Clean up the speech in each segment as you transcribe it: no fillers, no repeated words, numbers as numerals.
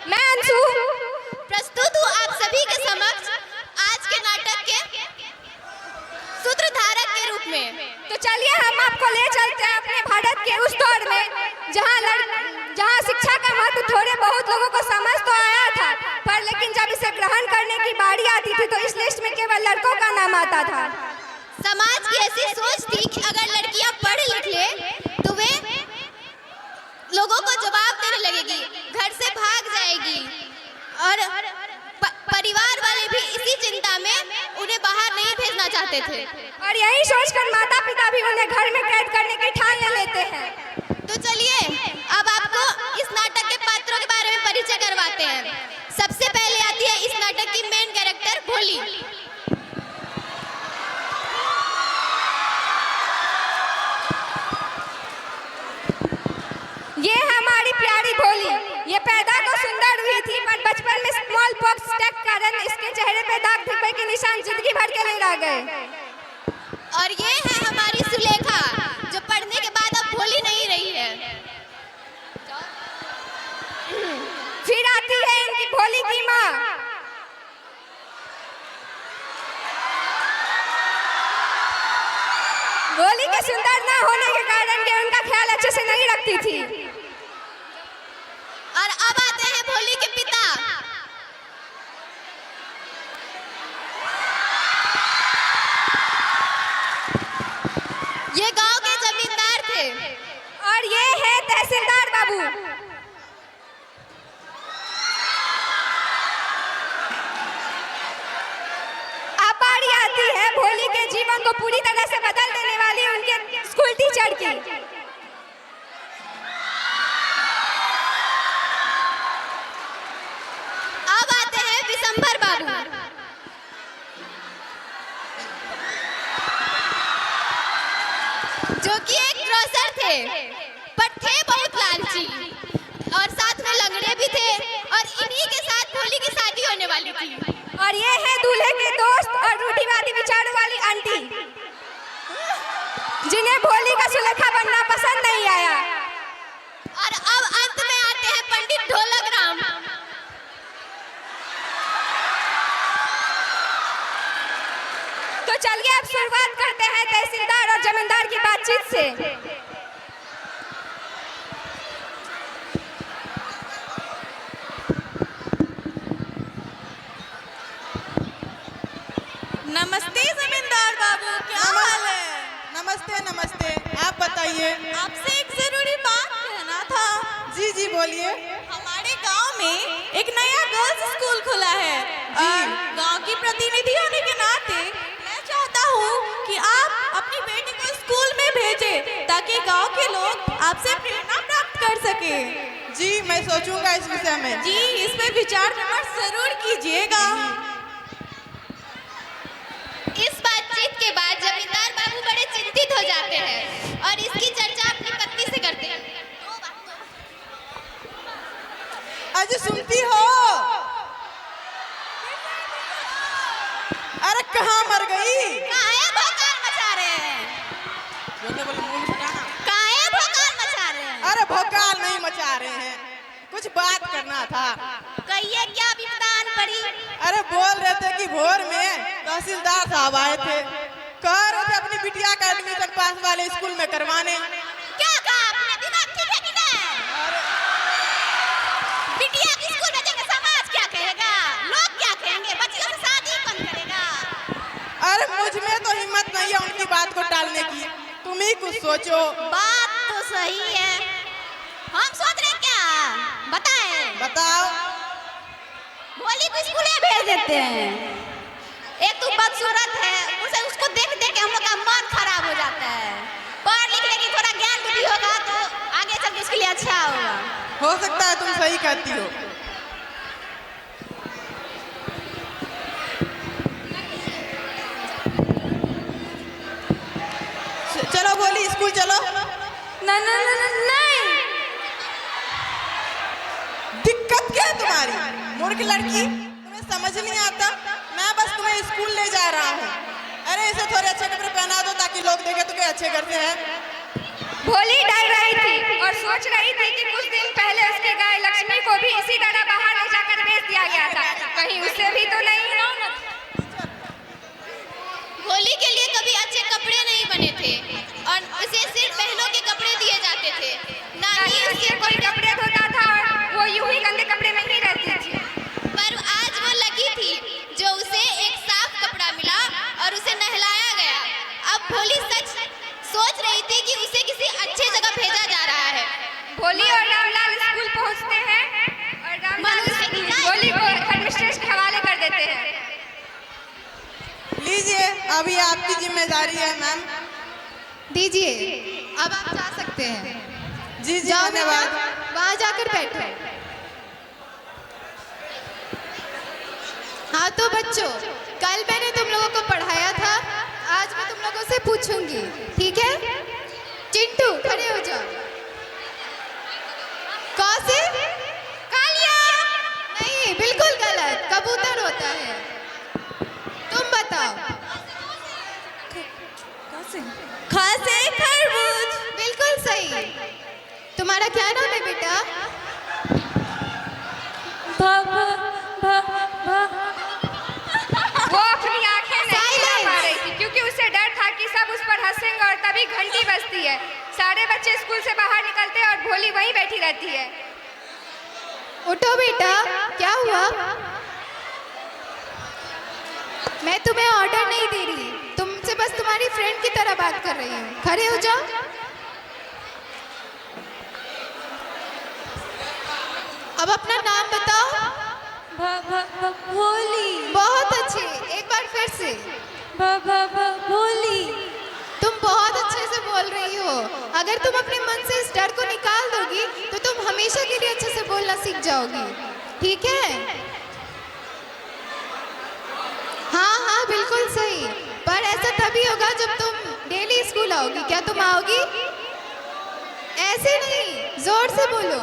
मैं अंशु प्रस्तुत हूँ आप सभी के समक्ष आज के नाटक के सूत्रधारक के रूप में। तो चलिए हम आपको ले चलते हैं अपने भारत के उस दौर में जहाँ शिक्षा का महत्व थोड़े बहुत लोगों को समझ तो आया था, पर लेकिन जब इसे ग्रहण करने की बारी आती थी तो इस लिस्ट में केवल लड़कों का नाम आता था। समाज की ऐसी सोच थी कि अगर लड़कियां पढ़ लिख ले तो वे लोगों को जवाब देने लगेगी, घर से भाग जाएगी और परिवार वाले भी इसी चिंता में उन्हें बाहर नहीं भेजना चाहते थे। और यही सोचकर माता पिता भी उन्हें घर में कैद करने की ठान ले लेते हैं। तो चलिए अब आपको इस नाटक के पात्रों के बारे में परिचय करवाते हैं। सबसे पहले आती है इस नाटक की मेन कैरेक्टर भोली। ये हमारी प्यारी भोली। ये पैदा तो सुंदर हुई थी, पर बचपन में स्मॉल पॉक्स के कारण इसके चेहरे पे दाग धब्बे के निशान जिंदगी भर के लिए रह गए। और ये है हमारी सुलेखा, जो पढ़ने के बाद अब भोली नहीं रही है। फिर आती है इनकी भोली की माँ। भोली के सुंदर न होने के कारण ये उनका ख्याल अच्छे से नहीं रखती थी। और अब आते हैं भोली के पिता। ये गांव के जमींदार थे और ये है तहसीलदार बाबू। अब बारी आती है भोली के जीवन को पूरी तरह से बदल देने वाली उनके स्कूल टीचर की। अब आते हैं विशंबर बाबू। जो कि एक ग्रोसर थे, पर थे बहुत लालची और साथ में लंगड़े भी थे। और इन्हीं के साथ भोली की शादी होने वाली थी। और ये है दूल्हे के दोस्त और रूढ़िवादी विचारों वाली आंटी, जिन्हें भोली का सुलेखा बनना पसंद नहीं आया। और अब अंत में आते हैं पंडित ढोलक राम। तो चलिए अब शुरुआत करते हैं तहसीलदार और जमींदार की बातचीत से। नमस्ते जमींदार बाबू, क्या हाल है? नमस्ते नमस्ते, आप बताइए। आपसे एक जरूरी बात कहना था। जी जी बोलिए। हमारे गांव में एक नया गर्ल्स स्कूल खुला है और गांव की प्रतिनिधि होने के नाते मैं चाहता हूँ कि आप अपनी बेटी को स्कूल में भेजें ताकि गांव के लोग आपसे प्रेरणा प्राप्त कर सके। जी मैं सोचूंगा इस विषय में। जी इस पे विचार विमर्श जरूर कीजिएगा। इस बातचीत के बाद जमींदार बाबू बड़े चिंतित हो जाते हैं और इसकी चर्चा अपनी पत्नी से करते हैं। अजी सुनती हो? अरे कहाँ मर गई? काहे भोकाल मचा रहे हैं? काहे भोकाल मचा रहे हैं? अरे भोकाल नहीं मचा रहे हैं, कुछ बात करना था। कहिए क्या विपदान पड़ी? अरे बोल रहे थे कि भोर में तहसीलदार साहब आए थे, कह रहे थे अपनी बिटिया का एडमिशन पास वाले स्कूल में करवाने। क्या कहा आपने? दिमाग ठीक है कि नहीं? बिटिया की स्कूल में जाकर समाज क्या कहेगा? लोग क्या कहेंगे? बच्चियों से शादी कौन करेगा? अरे मुझ में तो हिम्मत नहीं है उनकी बात को टालने की, तुम ही कुछ सोचो। बात तो सही है, हम सोच रहे क्या? बताएं। बताओ। भोली को स्कूल भेज देते हैं। एक तो बदसूरत है, उसे उसको देख देख के हम लोग का मन खराब हो जाता है। पढ़ लिख लेगी, थोड़ा ज्ञान बुद्धि होगा तो आगे चल के उसके लिए अच्छा होगा। हो सकता है तुम सही कहती हो। चलो बोली स्कूल चलो। नहीं। दिक्कत क्या है तुम्हारी मूर्ख लड़की? तुम्हें समझ नहीं आता? मैं बस तुम्हें स्कूल ले जा रहा हूँ। अरे इसे थोड़े अच्छे कपड़े पहना दो ताकि लोग देखें तो क्या अच्छे घर से है। भोली डर रही थी और सोच रही थी कि कुछ दिन पहले उसकी गाय लक्ष्मी को भी इसी तरह बाहर थे और उसे सिर्फ बहनों के कपड़े दिए जाते थे, ना ना ही ही उसके उसके कोई कपड़े धोता था और वो यूं ही गंदे कपड़े में ही रहती थी। पर आज वो लकी थी जो उसे एक साफ कपड़ा मिला और उसे नहलाया गया। अब भोली सच सोच रही थी कि उसे किसी अच्छे जगह भेजा जा रहा है। भोली और रामलाल स्कूल पहुंचते हैं और रामलाल भोली को हेडमिस्ट्रेस के हवाले कर देते हैं। लीजिए, अभी आपकी जिम्मेदारी है मैम। दीजिए, अब आप जा सकते हैं। जी जी, जाओ धन्यवाद। बेटा, वहाँ जाकर बैठो। हाँ तो बच्चों, कल मैंने तुम लोगों को पढ़ाया था, आज मैं तुम लोगों से पूछूंगी, ठीक है? चिंटू, खड़े हो जाओ। कौसे? कालिया? नहीं, बिल्कुल गलत, कबूतर होता है। तुम बताओ। खासे खरबूज। बिल्कुल सही। तुम्हारा क्या नाम है बेटा? वो अपनी आंखें नहीं दिखा पा रही थी क्योंकि उसे डर था कि सब उस पर हंसेंगे और तभी घंटी बजती है। सारे बच्चे स्कूल से बाहर निकलते हैं और भोली वहीं बैठी रहती है। उठो बेटा, क्या हुआ? मैं तुम्हें ऑर्डर नहीं दे रही, तुमसे बस तुम्हारी फ्रेंड की तरह बात कर रही हूँ। खड़े हो जाओ। अब अपना नाम बताओ। भोली। बहुत अच्छे, एक बार फिर से। भोली। तुम बहुत अच्छे से बोल रही हो। अगर तुम अपने मन से इस डर को निकाल दोगी तो तुम हमेशा के लिए अच्छे से बोलना सीख जाओगी, ठीक है? हाँ हाँ, बिल्कुल सही। पर ऐसा तभी होगा जब तुम डेली स्कूल आओगी। क्या तुम आओगी? ऐसे नहीं, जोर से बोलो।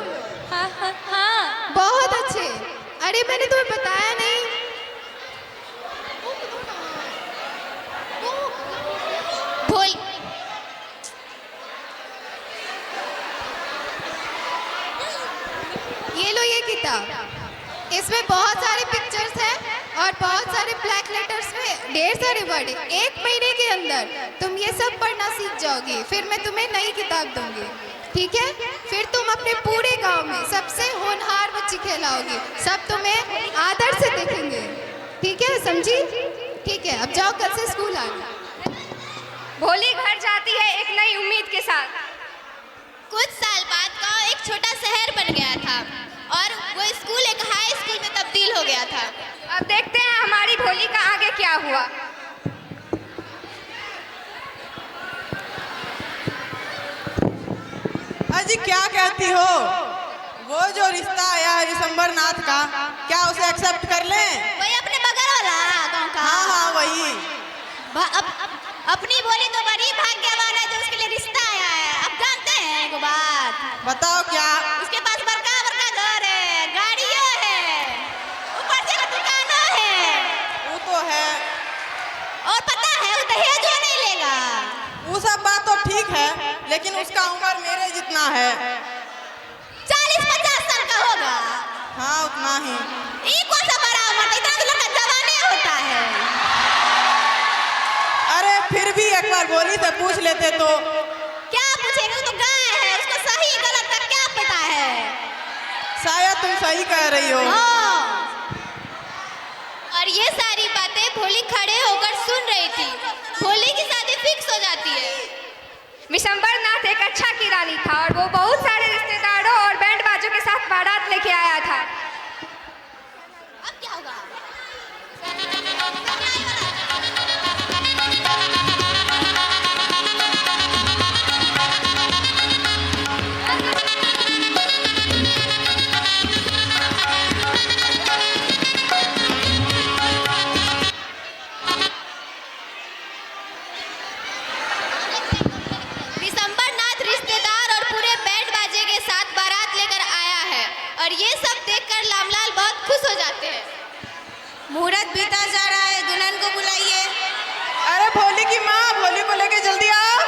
हाँ। बहुत अच्छे। अरे मैंने तुम्हें बताया नहीं। भोल ये लो ये किताब, इसमें बहुत सारे पिक्चर्स हैं और बहुत सारे ब्लैक लेटर्स में ढेर सारे वर्ड हैं। 1 महीने के अंदर तुम ये सब पढ़ना सीख जाओगी, फिर मैं तुम्हें नई किताब दूंगी, ठीक है? फिर तुम अपने पूरे गांव में सबसे होनहार बच्ची कहलाओगी, सब तुम्हें आदर से देखेंगे, ठीक है? समझी? ठीक है, अब जाओ, कल से स्कूल आना। भोली घर जाती है एक नई उम्मीद के साथ। कुछ साल बाद गांव एक छोटा शहर बन गया था और वो स्कूल एक हाई स्कूल में तब्दील हो गया था। अब देखते हैं हमारी भोली का आगे क्या हुआ। अजी, क्या कहती हो? वो जो रिश्ता आया है दिसंबर नाथ का, क्या उसे एक्सेप्ट कर लें? वही अपने बगल वाला गांव का। हाँ हाँ, वही। अपनी बोली तो बड़ी भाग्यवान है जो उसके लिए रिश्ता आया है। अब जानते हैं एगो बात, बताओ क्या? उसके पास बड़का बड़का घर है, गाड़ियों है, ऊपर से दुकानों है। वो तो है। और पता है वो दहेज नहीं लेगा। वो सब बात तो ठीक है, लेकिन उसका उम्र मेरे जितना है। 40-50 साल का होगा। हाँ, उतना ही। ये कौन सा बड़ा उम्र? इतना तो लोग का जवानी होता है। अरे फिर भी एक बार भोली से पूछ लेते तो। क्या पूछेंगे? वो तो गाय है, उसको सही गलत का क्या पता है? शायद तुम सही कह रही हो। हाँ। और ये सारी बातें भोली खड़े होकर सुन रही थी। भोली की शादी फिक्स हो जाती है। विशंबर नाथ एक अच्छा किरानी था और वो बहुत सारे रिश्तेदारों और बैंड बाजों के साथ बारात लेके आया था। अब क्या होगा? दिसंबर नाथ रिश्तेदार और पूरे बैंड बाजे के साथ बारात लेकर आया है और ये सब देखकर लामलाल बहुत खुश हो जाते हैं। मुहूर्त बीता जा रहा है, दुल्हन को बुलाइए। अरे भोली की माँ, भोली को लेके जल्दी आओ।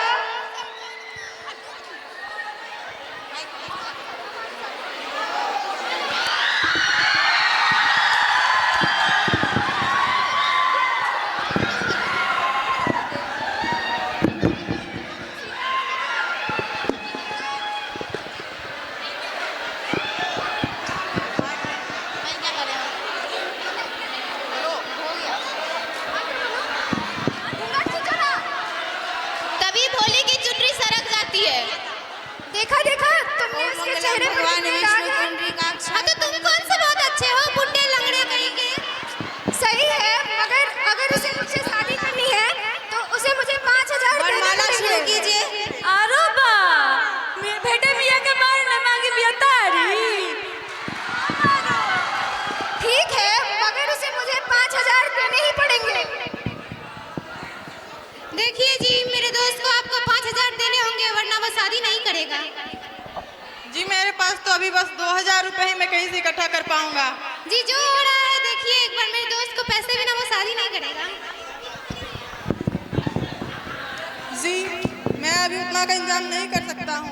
करेगा? जी मेरे पास तो अभी बस 2000 रुपए ही मैं कहीं से इकट्ठा कर पाऊंगा। जी जो हो रहा है देखिए, एक बार मेरे दोस्त को पैसे बिना वो शादी नहीं करेगा। जी मैं अभी उतना का इंतजाम नहीं कर सकता हूँ।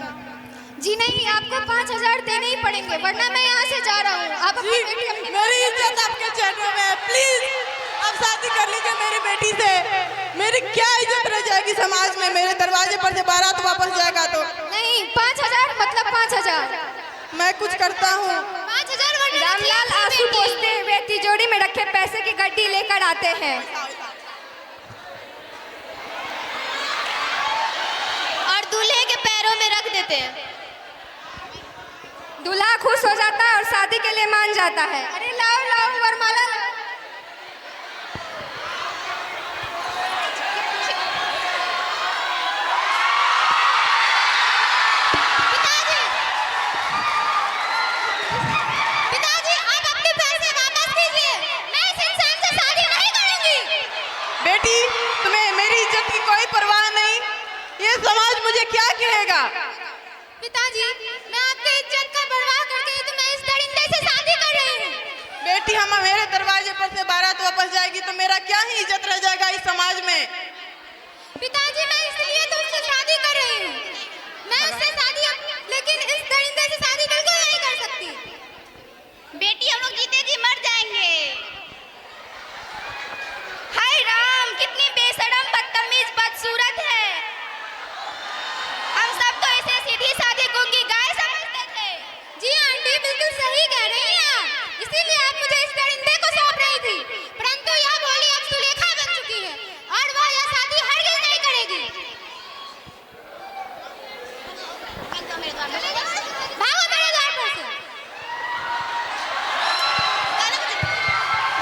जी नहीं, आपको 5000 देने ही पड़ेंगे, वरना मैं यहाँ से जा रहा हूँ। आप जी अपनी बेटी अपनी मेरी इज्जत आपके चरणों में है, प्लीज अब शादी कर लीजिए मेरी बेटी से। मेरी क्या इज्जत रह जाएगी समाज में? मेरे दरवाजे पर से बारात वापस जाएगा तो नहीं, 5000 मतलब 5000। मैं कुछ करता हूँ। 5000 वरना रामलाल आंसू पोंछते हुए तिजोरी में रखे पैसे की गड्डी लेकर आते हैं और दूल्हे के पैरों में रख देते हैं। दूल्हा खुश हो जाता है और शादी के लिए मान जाता है। अरे लाओ लाओ वरमाला लाओ। पिताजी आप अपने पैसे वापस कीजिए, मैं इस इंसान से शादी नहीं करूंगी। बेटी तुम्हें मेरी इज्जत की कोई परवाह नहीं, ये समाज मुझे क्या कहेगा? पिताजी मैं आपकी इज्जत का परवाह करती हूँ तो मैं इस दरिंदे से शादी कर रही हूँ। बेटी हम मेरे दरवाजे पर से बारात वापस जाएगी तो मेरा क्या ही इज्जत रह जाएगा इस समाज में? पिताजी मैं इसलिए तो उससे शादी कर रही हूँ, मैं उससे शादी लेकिन इस दरिंदे से शादी बिल्कुल नहीं कर सकती। बेटी हम लोग जीते जी मर जाएंगे। हाय राम, कितनी बेशरम बदतमीज बदसूरत है। हम सब तो इसे सीधी सादी गूंगी गाय समझते थे। जी आंटी बिल्कुल सही कह रही हैं आप, इसीलिए आप मुझे इस दरिंदे को सौंप रही थी, परंतु यह भोली अब सुलेखा बन चुकी है और वह यह शादी हरगिज नहीं करेगी। भागो मेरे द्वार पर से।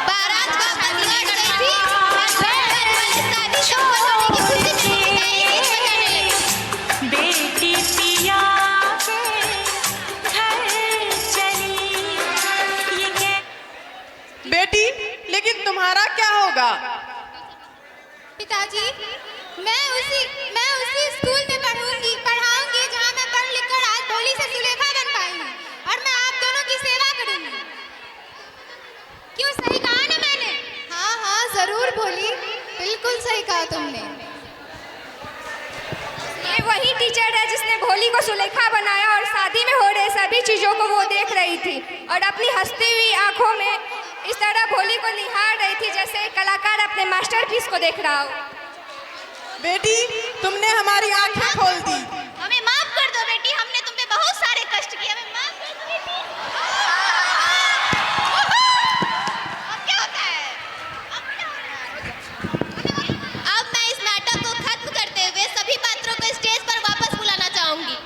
बारात वापस लौट गई थी और घर वाली शादी सफल होने की खुशी से नई रीत बनाने लगी। बेटी पिया के घर चली, ये क्या? बेटी लेकिन तुम्हारा क्या होगा? पिताजी मैं उसी स्कूल में पढ़ाऊंगी जहाँ मैं पढ़ लिख कर आज भोली से सुलेखा बन पाई हूँ और मैं आप दोनों की सेवा करूंगी। क्यों सही कहा ना मैंने? हाँ हाँ जरूर भोली, बिल्कुल सही कहा तुमने। ये वही टीचर है जिसने भोली को सुलेखा बनाया और शादी में हो रहे सभी चीजों को वो देख रही थी और अपनी हंसती हुई आंखों में इस तरह भोली को निहार रही थी जैसे एक कलाकार अपने मास्टरपीस को देख रहा हो। बेटी तुमने हमारी आंखें खोल दी। हमें माफ कर दो बेटी, हमने तुम पे बहुत सारे कष्ट किए, हमें माफ कर दो बेटी। अब क्या होता है? अब मैं इस नाटक को खत्म करते हुए सभी पात्रों को स्टेज पर वापस बुलाना चाहूंगी।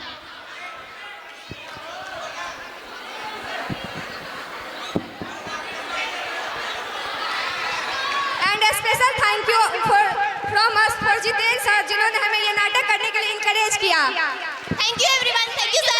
And special thank you from us for Jitendra sir जिन्होंने हमें ये नाटक करने के लिए इनकरेज किया। Thank you everyone, thank you sir.